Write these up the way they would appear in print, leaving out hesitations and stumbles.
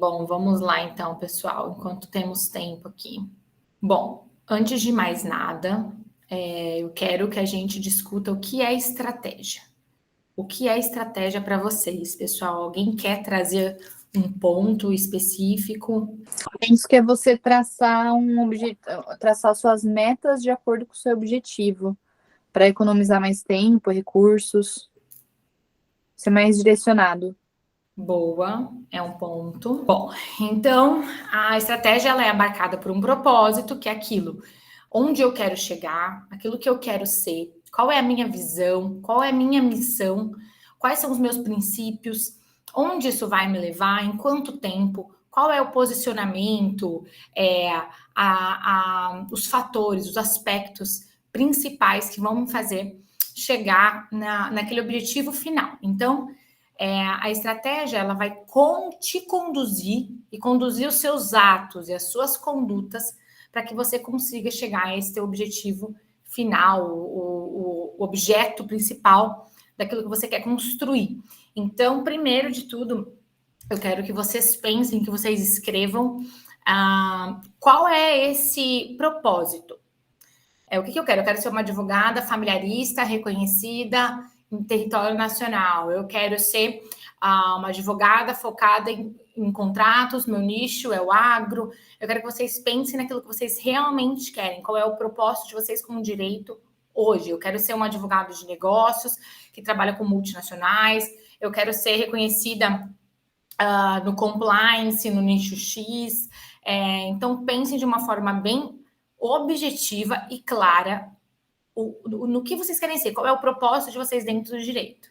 bom, vamos lá então, pessoal, enquanto temos tempo aqui. Bom, antes de mais nada, eu quero que a gente discuta o que é estratégia. O que é estratégia para vocês, pessoal? Alguém quer trazer um ponto específico? Penso que é você traçar traçar suas metas de acordo com o seu objetivo, para economizar mais tempo, recursos, ser mais direcionado. Boa, é um ponto. Bom, então a estratégia ela é abarcada por um propósito, que é aquilo onde eu quero chegar, aquilo que eu quero ser, qual é a minha visão, qual é a minha missão, quais são os meus princípios, onde isso vai me levar, em quanto tempo, qual é o posicionamento, os fatores, os aspectos principais que vão me fazer chegar naquele objetivo final. Então, a estratégia ela vai te conduzir e conduzir os seus atos e as suas condutas para que você consiga chegar a esse teu objetivo final, o objeto principal daquilo que você quer construir. Então, primeiro de tudo, eu quero que vocês pensem, que vocês escrevam qual é esse propósito. O que eu quero? Eu quero ser uma advogada familiarista, reconhecida em território nacional. Eu quero ser uma advogada focada em contratos, meu nicho é o agro. Eu quero que vocês pensem naquilo que vocês realmente querem. Qual é o propósito de vocês com o direito hoje? Eu quero ser uma advogada de negócios que trabalha com multinacionais. Eu quero ser reconhecida no compliance, no nicho X. Então, pensem de uma forma bem objetiva e clara no que vocês querem ser, qual é o propósito de vocês dentro do direito.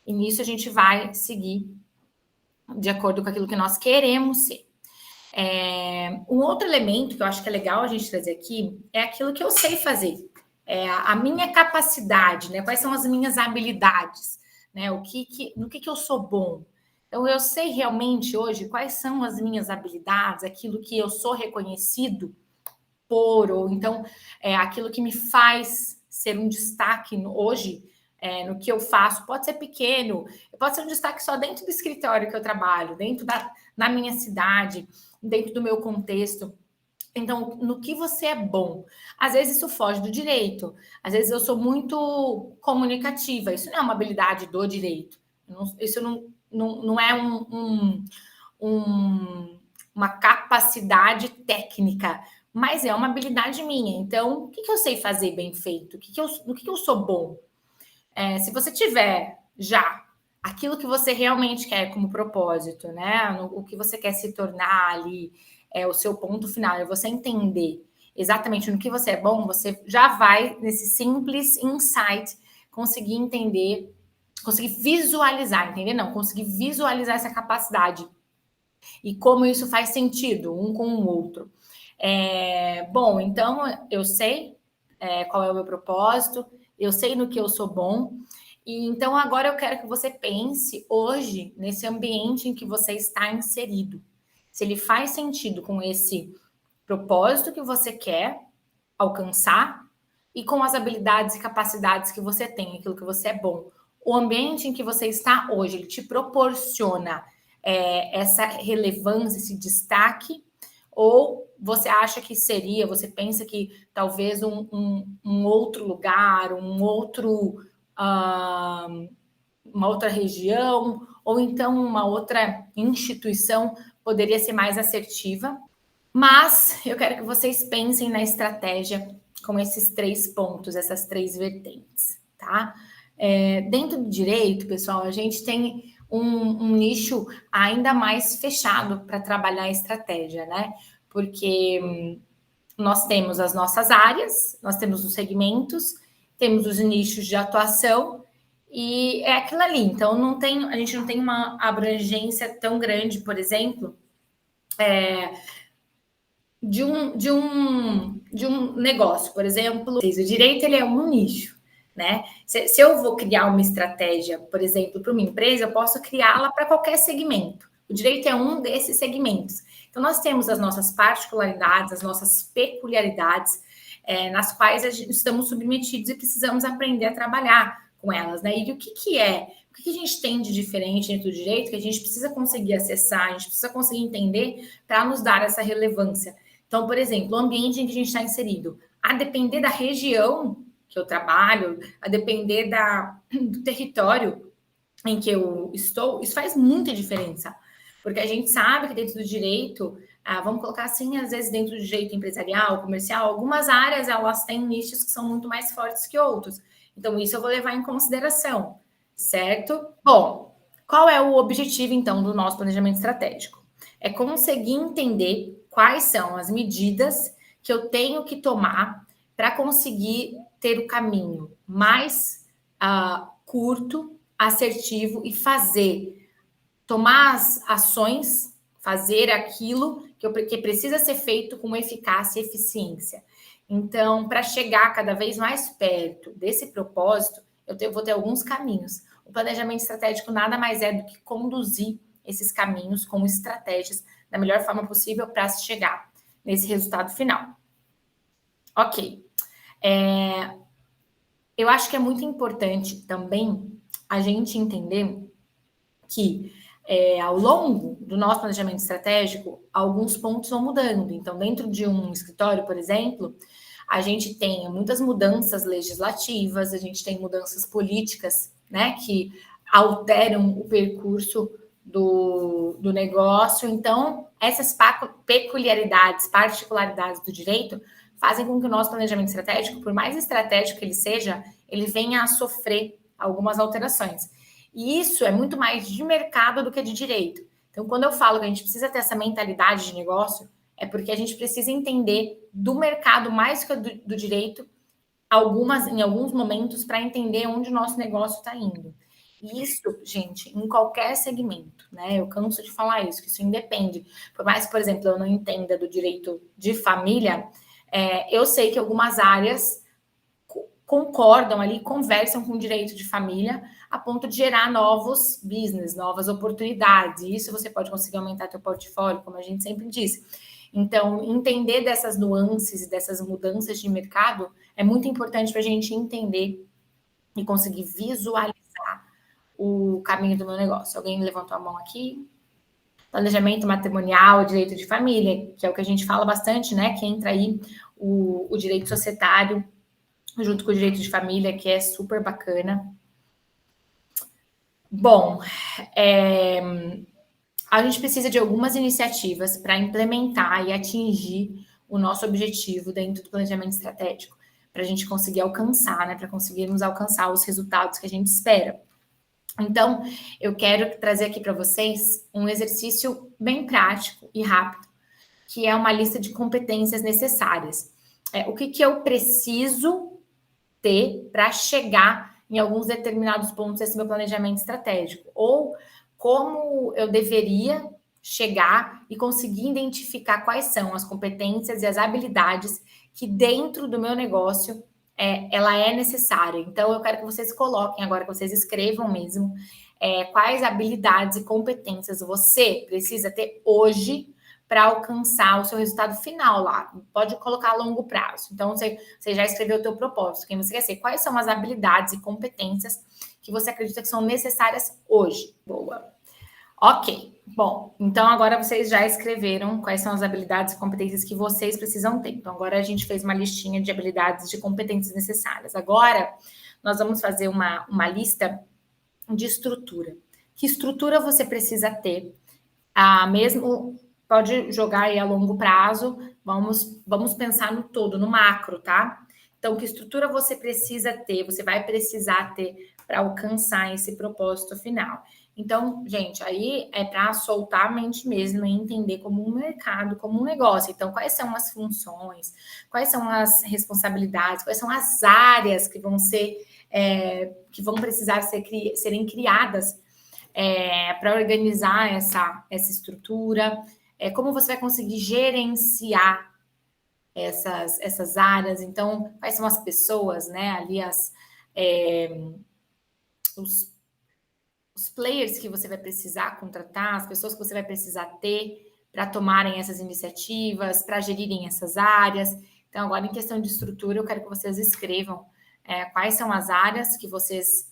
E nisso a gente vai seguir de acordo com aquilo que nós queremos ser. Um outro elemento que eu acho que é legal a gente trazer aqui é aquilo que eu sei fazer, a minha capacidade, né? Quais são as minhas habilidades, né? No que eu sou bom. Então, eu sei realmente hoje quais são as minhas habilidades, aquilo que eu sou reconhecido ou então aquilo que me faz ser um destaque hoje no que eu faço. Pode ser pequeno, pode ser um destaque só dentro do escritório que eu trabalho, dentro na minha cidade, dentro do meu contexto. Então, no que você é bom? Às vezes isso foge do direito, às vezes eu sou muito comunicativa, isso não é uma habilidade do direito, isso não é uma capacidade técnica, mas é uma habilidade minha. Então, o que eu sei fazer bem feito? No que eu sou bom? Se você tiver já aquilo que você realmente quer como propósito, né? O que você quer se tornar ali, o seu ponto final, é você entender exatamente no que você é bom, você já vai, nesse simples insight, conseguir entender, conseguir visualizar, entender? Não, conseguir visualizar essa capacidade e como isso faz sentido um com o outro. Bom, então eu sei qual é o meu propósito, eu sei no que eu sou bom, e então agora eu quero que você pense hoje nesse ambiente em que você está inserido. Se ele faz sentido com esse propósito que você quer alcançar e com as habilidades e capacidades que você tem, aquilo que você é bom. O ambiente em que você está hoje, ele te proporciona essa relevância, esse destaque, ou você acha que seria, você pensa que talvez um outro lugar, uma outra região, ou então uma outra instituição poderia ser mais assertiva. Mas eu quero que vocês pensem na estratégia com esses 3 pontos, essas 3 vertentes, tá? Dentro do direito, pessoal, a gente tem um nicho ainda mais fechado para trabalhar a estratégia, né? Porque nós temos as nossas áreas, nós temos os segmentos, temos os nichos de atuação e é aquilo ali. Então, a gente não tem uma abrangência tão grande, por exemplo, de um negócio, por exemplo. O direito ele é um nicho, né? Se eu vou criar uma estratégia, por exemplo, para uma empresa, eu posso criá-la para qualquer segmento. O direito é um desses segmentos. Então, nós temos as nossas particularidades, as nossas peculiaridades, nas quais estamos submetidos e precisamos aprender a trabalhar com elas, né? E o que é O que a gente tem de diferente dentro do direito que a gente precisa conseguir acessar, a gente precisa conseguir entender para nos dar essa relevância. Então, por exemplo, o ambiente em que a gente está inserido, a depender da região que eu trabalho, a depender do território em que eu estou, isso faz muita diferença. Porque a gente sabe que dentro do direito, vamos colocar assim, às vezes dentro do direito empresarial, comercial, algumas áreas elas têm nichos que são muito mais fortes que outros. Então, isso eu vou levar em consideração, certo? Bom, qual é o objetivo, então, do nosso planejamento estratégico? É conseguir entender quais são as medidas que eu tenho que tomar para conseguir ter o caminho mais curto, assertivo e tomar as ações, fazer aquilo que precisa ser feito com eficácia e eficiência. Então, para chegar cada vez mais perto desse propósito, vou ter alguns caminhos. O planejamento estratégico nada mais é do que conduzir esses caminhos como estratégias da melhor forma possível para se chegar nesse resultado final. Ok. Eu acho que é muito importante também a gente entender que ao longo do nosso planejamento estratégico, alguns pontos vão mudando. Então, dentro de um escritório, por exemplo, a gente tem muitas mudanças legislativas, a gente tem mudanças políticas, né, que alteram o percurso do negócio. Então, essas peculiaridades, particularidades do direito fazem com que o nosso planejamento estratégico, por mais estratégico que ele seja, ele venha a sofrer algumas alterações. E isso é muito mais de mercado do que de direito. Então, quando eu falo que a gente precisa ter essa mentalidade de negócio, é porque a gente precisa entender do mercado mais que do direito, em alguns momentos, para entender onde o nosso negócio está indo. E isso, gente, em qualquer segmento, né? Eu canso de falar isso, que isso independe. Por mais que, por exemplo, eu não entenda do direito de família, eu sei que algumas áreas concordam ali, conversam com o direito de família, a ponto de gerar novos business, novas oportunidades. E isso você pode conseguir aumentar seu portfólio, como a gente sempre diz. Então, entender dessas nuances e dessas mudanças de mercado é muito importante para a gente entender e conseguir visualizar o caminho do meu negócio. Alguém levantou a mão aqui? Planejamento matrimonial, direito de família, que é o que a gente fala bastante, né? Que entra aí o direito societário, junto com o direito de família, que é super bacana. Bom, a gente precisa de algumas iniciativas para implementar e atingir o nosso objetivo dentro do planejamento estratégico, para a gente conseguir alcançar, né? Para conseguirmos alcançar os resultados que a gente espera. Então, eu quero trazer aqui para vocês um exercício bem prático e rápido, que é uma lista de competências necessárias. O que eu preciso ter para chegar em alguns determinados pontos desse meu planejamento estratégico, ou como eu deveria chegar e conseguir identificar quais são as competências e as habilidades que dentro do meu negócio ela é necessária. Então, eu quero que vocês coloquem agora, que vocês escrevam mesmo quais habilidades e competências você precisa ter hoje para alcançar o seu resultado final lá. Pode colocar a longo prazo. Então, você já escreveu o teu propósito, quem você quer ser. Quais são as habilidades e competências que você acredita que são necessárias hoje? Boa. Ok. Bom, então agora vocês já escreveram quais são as habilidades e competências que vocês precisam ter. Então, agora a gente fez uma listinha de habilidades e de competências necessárias. Agora, nós vamos fazer uma lista de estrutura. Que estrutura você precisa ter? Mesmo pode jogar aí a longo prazo, vamos pensar no todo, no macro, tá? Então, que estrutura você precisa ter, você vai precisar ter para alcançar esse propósito final. Então, gente, aí é para soltar a mente mesmo e entender como um mercado, como um negócio. Então, quais são as funções, quais são as responsabilidades, quais são as áreas que vão precisar serem criadas para organizar essa estrutura, como você vai conseguir gerenciar essas áreas. Então, quais são as pessoas, né? Ali os players que você vai precisar contratar, as pessoas que você vai precisar ter para tomarem essas iniciativas, para gerirem essas áreas. Então, agora, em questão de estrutura, eu quero que vocês escrevam quais são as áreas que vocês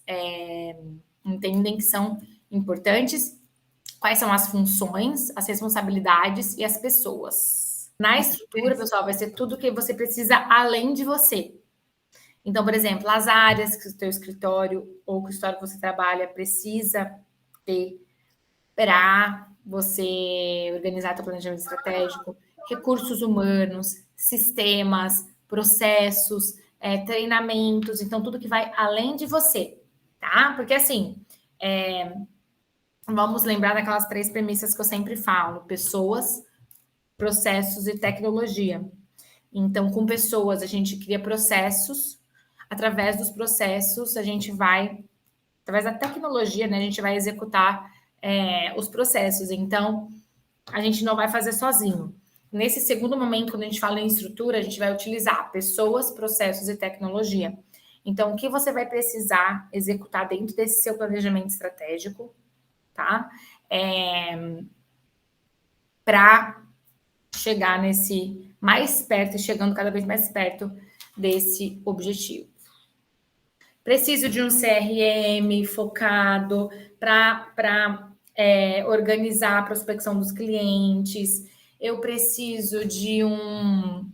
entendem que são importantes, quais são as funções, as responsabilidades e as pessoas. Na estrutura, pessoal, vai ser tudo que você precisa além de você. Então, por exemplo, as áreas que o teu escritório ou que o escritório que você trabalha precisa ter para você organizar teu planejamento estratégico, recursos humanos, sistemas, processos, treinamentos, então tudo que vai além de você, tá? Porque assim, vamos lembrar daquelas 3 premissas que eu sempre falo: pessoas, processos e tecnologia. Então, com pessoas, a gente cria processos, através dos processos, a gente vai, através da tecnologia, né, a gente vai executar os processos. Então, a gente não vai fazer sozinho. Nesse segundo momento, quando a gente fala em estrutura, a gente vai utilizar pessoas, processos e tecnologia. Então, o que você vai precisar executar dentro desse seu planejamento estratégico, tá? Para chegar nesse mais perto, chegando cada vez mais perto desse objetivo. Preciso de um CRM focado para organizar a prospecção dos clientes. Eu preciso de um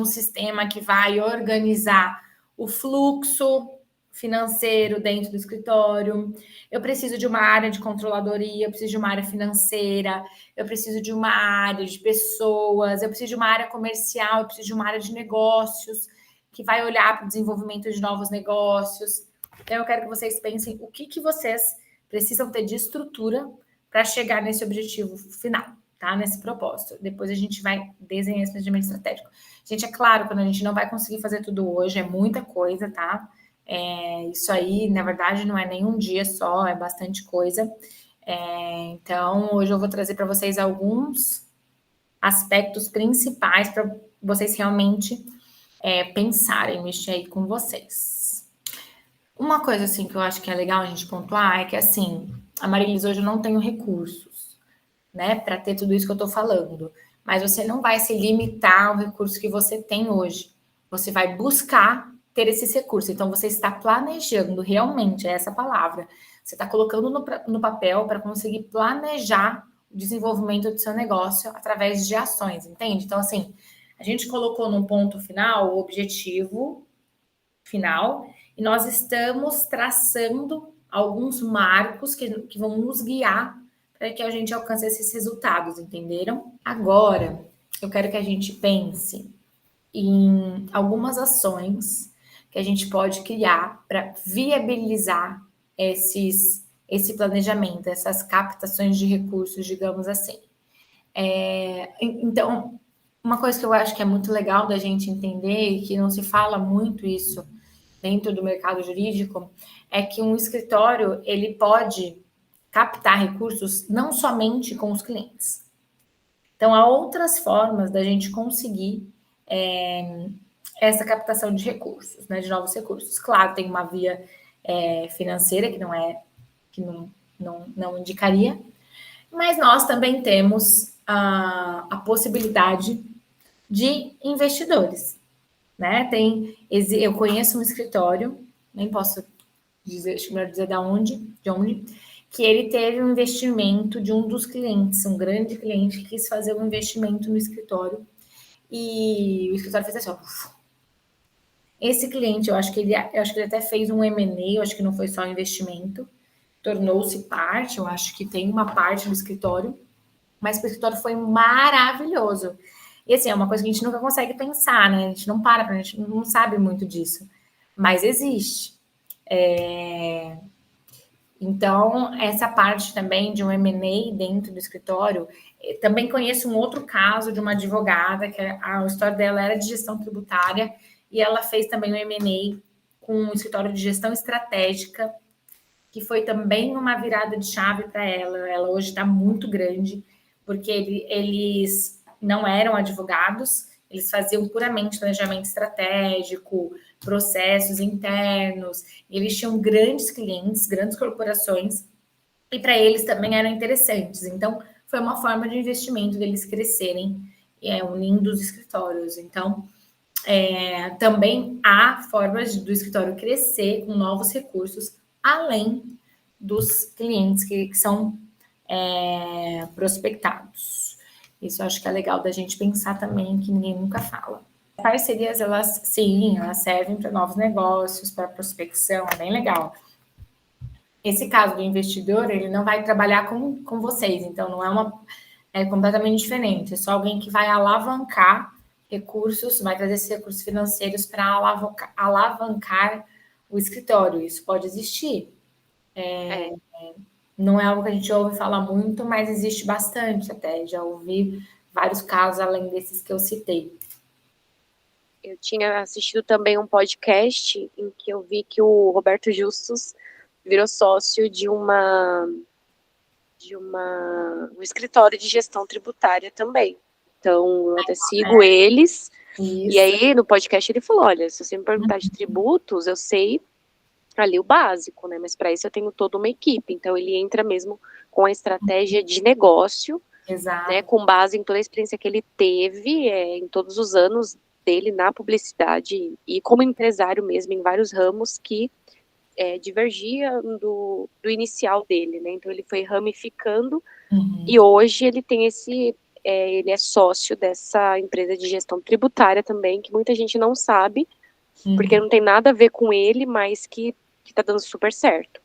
sistema que vai organizar o fluxo financeiro dentro do escritório. Eu preciso de uma área de controladoria, eu preciso de uma área financeira, eu preciso de uma área de pessoas, eu preciso de uma área comercial, eu preciso de uma área de negócios que vai olhar para o desenvolvimento de novos negócios. Então, eu quero que vocês pensem o que vocês precisam ter de estrutura para chegar nesse objetivo final, tá? Nesse propósito. Depois a gente vai desenhar esse planejamento estratégico. Gente, é claro, quando a gente não vai conseguir fazer tudo hoje, é muita coisa, tá? Isso aí, na verdade, não é nem um dia só, é bastante coisa. Então, hoje eu vou trazer para vocês alguns aspectos principais para vocês realmente pensarem, mexer aí com vocês. Uma coisa, assim, que eu acho que é legal a gente pontuar é que, assim, a Marilis hoje não tem recursos, né, para ter tudo isso que eu tô falando. Mas você não vai se limitar ao recurso que você tem hoje. Você vai buscar ter esses recursos. Então, você está planejando realmente, é essa palavra. Você está colocando no papel para conseguir planejar o desenvolvimento do seu negócio através de ações, entende? Então, assim, a gente colocou num ponto final o objetivo final e nós estamos traçando alguns marcos que vão nos guiar para que a gente alcance esses resultados, entenderam? Agora, eu quero que a gente pense em algumas ações que a gente pode criar para viabilizar esse planejamento, essas captações de recursos, digamos assim. Então, uma coisa que eu acho que é muito legal da gente entender e que não se fala muito isso dentro do mercado jurídico é que um escritório ele pode captar recursos não somente com os clientes. Então, há outras formas da gente conseguir essa captação de recursos, né, de novos recursos. Claro, tem uma via financeira que não indicaria, mas nós também temos a possibilidade de investidores, né? Eu conheço um escritório, nem posso dizer, acho melhor dizer de onde, que ele teve um investimento de um dos clientes, um grande cliente que quis fazer um investimento no escritório e o escritório fez assim, ó. Esse cliente, eu acho que ele até fez um M&A, eu acho que não foi só investimento, tornou-se parte, eu acho que tem uma parte do escritório, mas o escritório foi maravilhoso. E assim, é uma coisa que a gente nunca consegue pensar, né? A gente não a gente não sabe muito disso, mas existe. Então, essa parte também de um M&A dentro do escritório, também conheço um outro caso de uma advogada, que a história dela era de gestão tributária, e ela fez também um M&A com um escritório de gestão estratégica, que foi também uma virada de chave para ela. Ela hoje está muito grande, porque eles não eram advogados, eles faziam puramente planejamento estratégico, processos internos, eles tinham grandes clientes, grandes corporações, e para eles também eram interessantes. Então, foi uma forma de investimento deles crescerem, unindo os escritórios. Então, também há formas do escritório crescer com novos recursos além dos clientes que são prospectados. Isso eu acho que é legal da gente pensar também, que ninguém nunca fala. Parcerias, elas servem para novos negócios, para prospecção, é bem legal. Esse caso do investidor, ele não vai trabalhar com vocês, então não é completamente diferente. É só alguém que vai alavancar recursos, vai trazer esses recursos financeiros para alavancar o escritório. Isso pode existir. Não é algo que a gente ouve falar muito, mas existe bastante até. Já ouvi vários casos além desses que eu citei. Eu tinha assistido também um podcast em que eu vi que o Roberto Justus virou sócio de um escritório de gestão tributária também. Então, eu até sigo eles. Isso. E aí, no podcast, ele falou, olha, se você me perguntar de tributos, eu sei ali o básico, né? Mas para isso eu tenho toda uma equipe. Então, ele entra mesmo com a estratégia de negócio, né? Com base em toda a experiência que ele teve em todos os anos dele na publicidade e como empresário mesmo em vários ramos que divergia do inicial dele, né? Então ele foi ramificando e hoje ele tem ele é sócio dessa empresa de gestão tributária também, que muita gente não sabe, porque não tem nada a ver com ele, mas que tá dando super certo.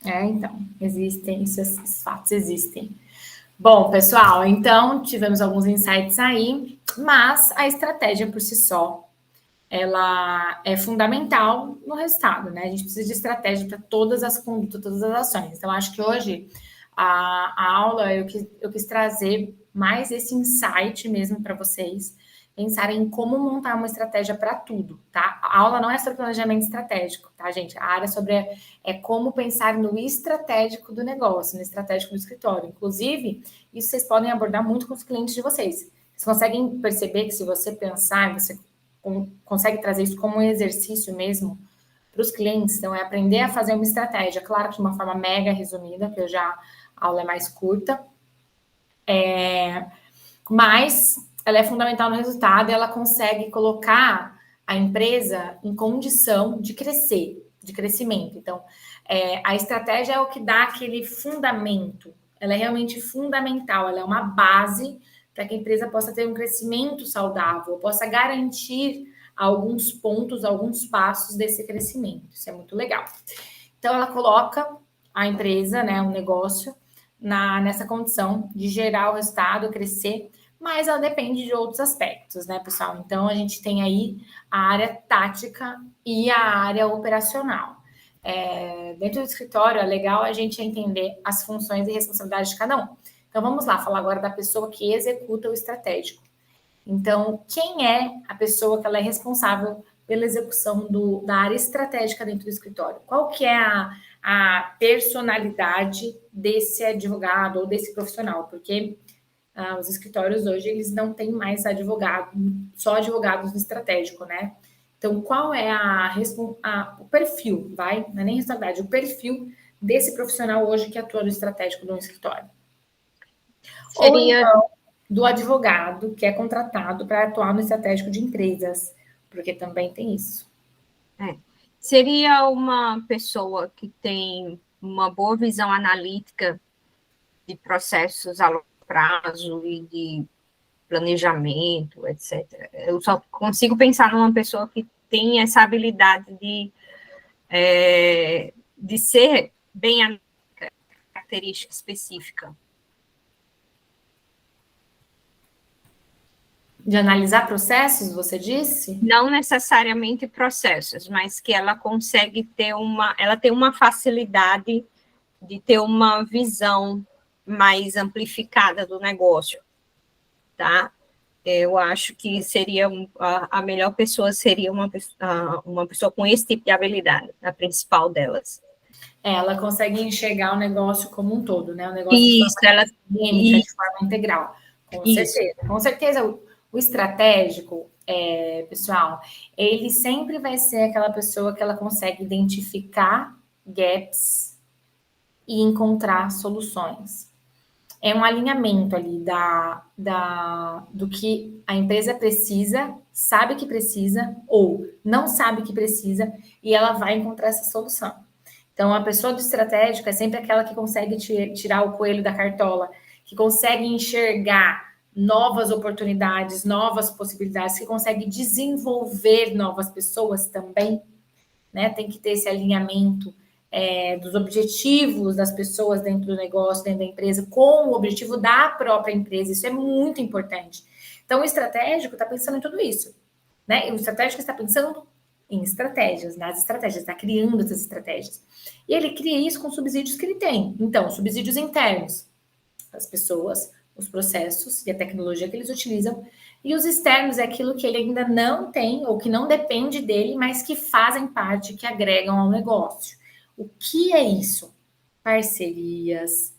Então, existem, esses fatos existem. Bom, pessoal, então tivemos alguns insights aí, mas a estratégia por si só, ela é fundamental no resultado, né? A gente precisa de estratégia para todas as condutas, todas as ações. Então, acho que hoje a aula eu quis trazer mais esse insight mesmo para vocês pensarem em como montar uma estratégia para tudo, tá? A aula não é sobre planejamento estratégico, tá, gente? A área é como pensar no estratégico do negócio, no estratégico do escritório. Inclusive, isso vocês podem abordar muito com os clientes de vocês. Vocês conseguem perceber que se você pensar, você consegue trazer isso como um exercício mesmo para os clientes. Então, é aprender a fazer uma estratégia, claro que de uma forma mega resumida, porque a aula é mais curta, mas ela é fundamental no resultado e ela consegue colocar a empresa em condição de crescer, de crescimento. Então, a estratégia é o que dá aquele fundamento, ela é realmente fundamental, ela é uma base para que a empresa possa ter um crescimento saudável, possa garantir alguns pontos, alguns passos desse crescimento. Isso é muito legal. Então, ela coloca a empresa, né, o negócio, nessa condição de gerar o resultado, crescer, mas ela depende de outros aspectos, né, pessoal? Então, a gente tem aí a área tática e a área operacional. Dentro do escritório, é legal a gente entender as funções e responsabilidades de cada um. Então, vamos lá, falar agora da pessoa que executa o estratégico. Então, quem é a pessoa que ela é responsável pela execução da área estratégica dentro do escritório? Qual que é a personalidade desse advogado ou desse profissional? Porque os escritórios hoje, eles não têm mais só advogados no estratégico, né? Então, qual é o perfil, não é nem responsabilidade, o perfil desse profissional hoje que atua no estratégico de um escritório? Ou então, do advogado que é contratado para atuar no estratégico de empresas, porque também tem isso. Seria uma pessoa que tem uma boa visão analítica de processos a longo prazo e de planejamento, etc. Eu só consigo pensar numa pessoa que tem essa habilidade de ser bem analítica, característica específica. De analisar processos, você disse? Não necessariamente processos, mas que ela consegue ela tem uma facilidade de ter uma visão mais amplificada do negócio, tá? Eu acho que seria a melhor pessoa seria uma pessoa com esse tipo de habilidade, a principal delas. Ela consegue enxergar o negócio como um todo, né? O negócio de forma integral. Com certeza, o estratégico, pessoal, ele sempre vai ser aquela pessoa que ela consegue identificar gaps e encontrar soluções. É um alinhamento ali do que a empresa precisa sabe que precisa ou não sabe que precisa e ela vai encontrar essa solução. Então, a pessoa do estratégico é sempre aquela que consegue tirar o coelho da cartola, que consegue enxergar novas oportunidades, novas possibilidades, que consegue desenvolver novas pessoas também, né? Tem que ter esse alinhamento dos objetivos das pessoas dentro do negócio, dentro da empresa, com o objetivo da própria empresa. Isso é muito importante. Então, o estratégico está pensando em tudo isso, né? E o estratégico está pensando em estratégias, nas estratégias, está criando essas estratégias. E ele cria isso com subsídios que ele tem. Então, subsídios internos, as pessoas, os processos e a tecnologia que eles utilizam. E os externos é aquilo que ele ainda não tem ou que não depende dele, mas que fazem parte, que agregam ao negócio. O que é isso? Parcerias,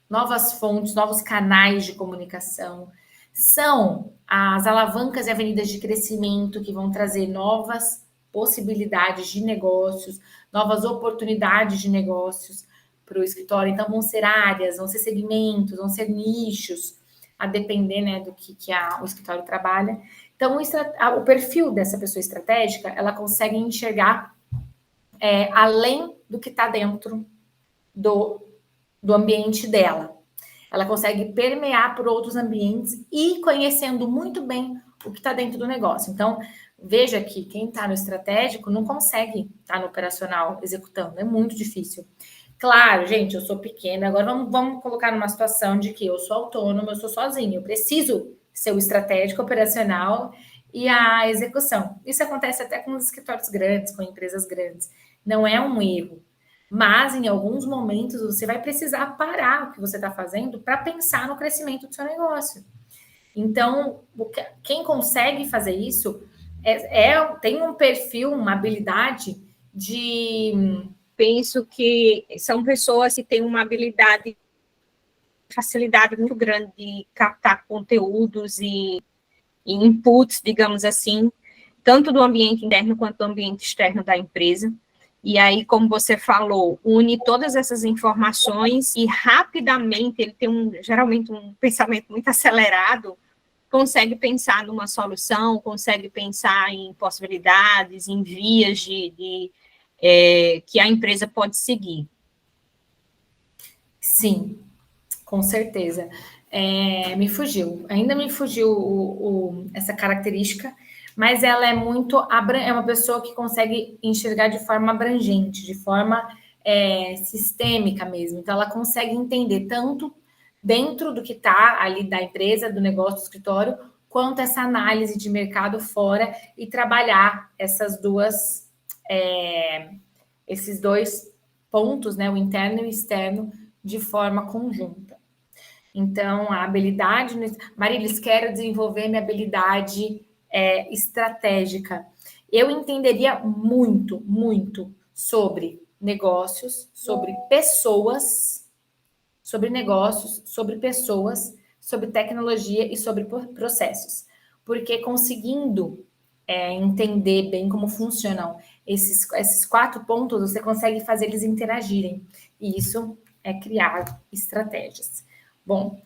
novas fontes, novos canais de comunicação. São as alavancas e avenidas de crescimento que vão trazer novas possibilidades de negócios, novas oportunidades de negócios para o escritório. Então, vão ser áreas, vão ser segmentos, vão ser nichos, a depender, né, do que o escritório trabalha. Então, o perfil dessa pessoa estratégica, ela consegue enxergar além do que está dentro do ambiente dela. Ela consegue permear por outros ambientes e conhecendo muito bem o que está dentro do negócio. Então, veja que quem está no estratégico não consegue estar no operacional executando, é muito difícil. Claro, gente, eu sou pequena, agora vamos colocar numa situação de que eu sou autônoma, eu sou sozinha, eu preciso ser o estratégico operacional e a execução. Isso acontece até com os escritórios grandes, com empresas grandes. Não é um erro. Mas, em alguns momentos, você vai precisar parar o que você está fazendo para pensar no crescimento do seu negócio. Então, quem consegue fazer isso tem um perfil, uma habilidade de... Penso que são pessoas que têm uma habilidade, facilidade muito grande de captar conteúdos e inputs, digamos assim, tanto do ambiente interno quanto do ambiente externo da empresa. E aí, como você falou, une todas essas informações e rapidamente ele tem geralmente um pensamento muito acelerado, consegue pensar numa solução, consegue pensar em possibilidades, em vias que a empresa pode seguir. Sim, com certeza. Ainda me fugiu essa característica, mas ela é uma pessoa que consegue enxergar de forma abrangente, de forma sistêmica mesmo. Então, ela consegue entender tanto dentro do que está ali da empresa, do negócio, do escritório, quanto essa análise de mercado fora e trabalhar esses dois pontos, né, o interno e o externo, de forma conjunta. Então, a habilidade... Marilis, quero desenvolver minha habilidade estratégica. Eu entenderia muito, muito sobre negócios, sobre pessoas, sobre negócios, sobre pessoas, sobre tecnologia e sobre processos. Porque conseguindo entender bem como funcionam esses 4 pontos, você consegue fazer eles interagirem. E isso é criar estratégias. Bom,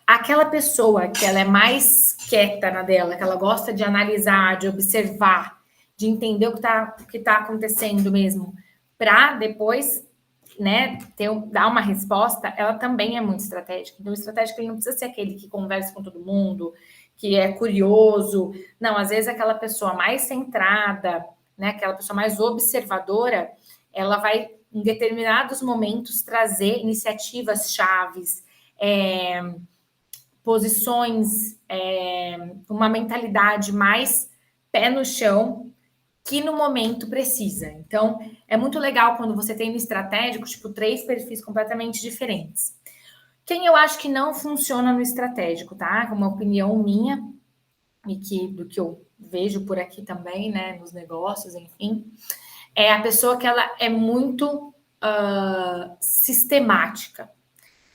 aquela pessoa que ela é mais quieta na dela, que ela gosta de analisar, de observar, de entender o que tá acontecendo mesmo, para depois, né, dar uma resposta, ela também é muito estratégica. Então, o estratégico ele não precisa ser aquele que conversa com todo mundo, que é curioso. Não, às vezes aquela pessoa mais centrada, né, aquela pessoa mais observadora, ela vai, em determinados momentos, trazer iniciativas chaves, posições, uma mentalidade mais pé no chão, que no momento precisa. Então, é muito legal quando você tem no estratégico, 3 perfis completamente diferentes. Quem eu acho que não funciona no estratégico, tá? Uma opinião minha, e do que eu vejo por aqui também, né, nos negócios, enfim, é a pessoa que ela é muito sistemática.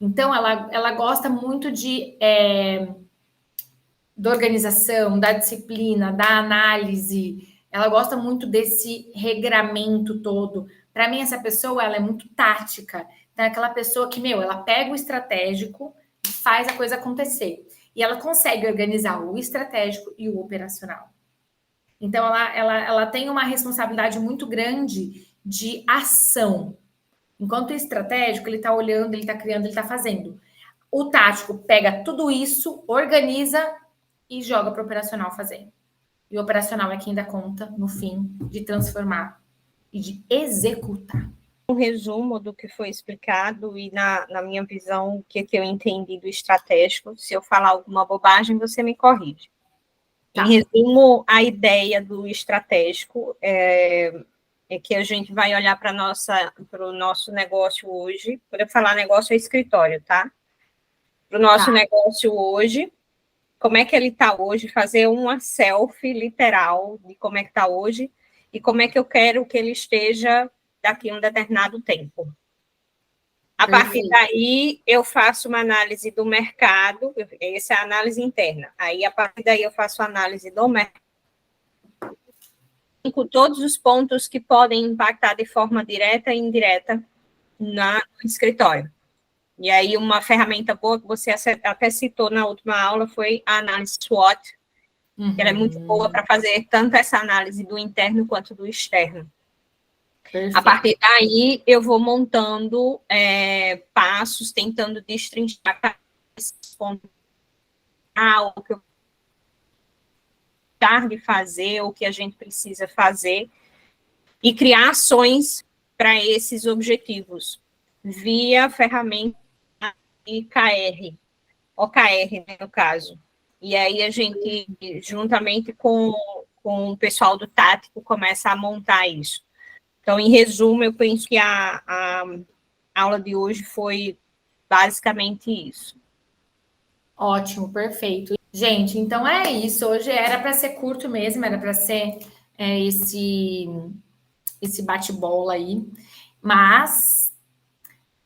Então, ela gosta muito da organização, da disciplina, da análise. Ela gosta muito desse regramento todo. Para mim, essa pessoa, ela é muito tática. Então, é aquela pessoa que, ela pega o estratégico e faz a coisa acontecer. E ela consegue organizar o estratégico e o operacional. Então, ela tem uma responsabilidade muito grande de ação. Enquanto o estratégico, ele está olhando, ele está criando, ele está fazendo. O tático pega tudo isso, organiza e joga para o operacional fazer. E o operacional é quem dá conta, no fim, de transformar e de executar. Um resumo do que foi explicado e, na minha visão, o que eu entendi do estratégico. Se eu falar alguma bobagem, você me corrige. Tá. Em resumo, a ideia do estratégico é que a gente vai olhar para o nosso negócio hoje. Quando eu falar negócio, é escritório, tá? Para o nosso negócio hoje, como é que ele está hoje, fazer uma selfie literal de como é que está hoje e como é que eu quero que ele esteja daqui a um determinado tempo. A partir daí, eu faço uma análise do mercado, essa é a análise interna. Aí, a partir daí, eu faço a análise do mercado, com todos os pontos que podem impactar de forma direta e indireta no escritório. E aí, uma ferramenta boa que você até citou na última aula foi a análise SWOT, que ela é muito boa para fazer tanto essa análise do interno quanto do externo. Perfeito. A partir daí, eu vou montando passos, tentando destrinchar esses pontos, o que eu tentar de fazer, o que a gente precisa fazer, e criar ações para esses objetivos, via ferramenta OKR, né, no caso. E aí a gente, juntamente com o pessoal do tático, começa a montar isso. Então, em resumo, eu penso que a aula de hoje foi basicamente isso. Ótimo, perfeito. Gente, então é isso. Hoje era para ser curto mesmo, era para ser esse bate-bola aí. Mas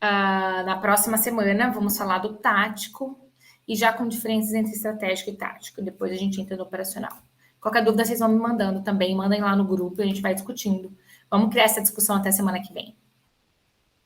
na próxima semana vamos falar do tático e já com diferenças entre estratégico e tático. Depois a gente entra no operacional. Qualquer dúvida, vocês vão me mandando também. Mandem lá no grupo e a gente vai discutindo. Vamos criar essa discussão até semana que vem.